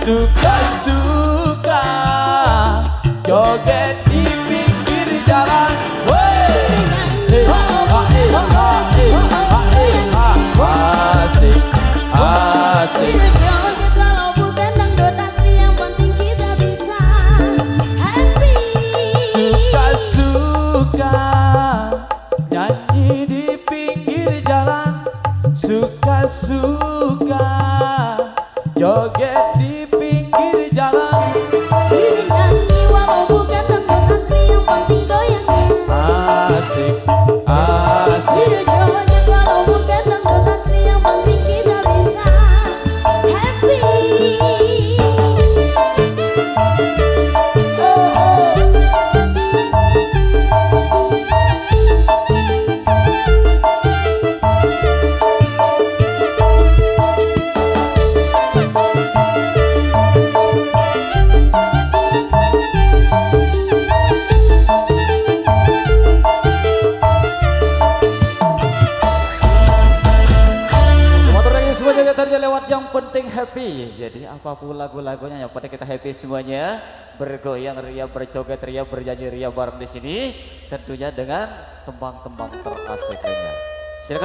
suka-suka joget di pinggir jalan. Asik, asik. Kalau bukan dangdut asli yang penting kita bisa happy. Suka-suka nyanyi di pinggir jalan, suka-suka joget di pinggir jalan. Ini nyanyi walau bukan dangdut asli yang penting goyangnya Asik, asik. Ini joget walau bukan dangdut asli yang penting kita bisa happy. Terjadi lewat yang penting happy. Jadi apapun lagu-lagunya yang penting kita happy semuanya. Bergoyang ria, berjoget ria, bernyanyi ria bareng di sini. Tentunya dengan tembang-tembang terasik lainnya. Silakan.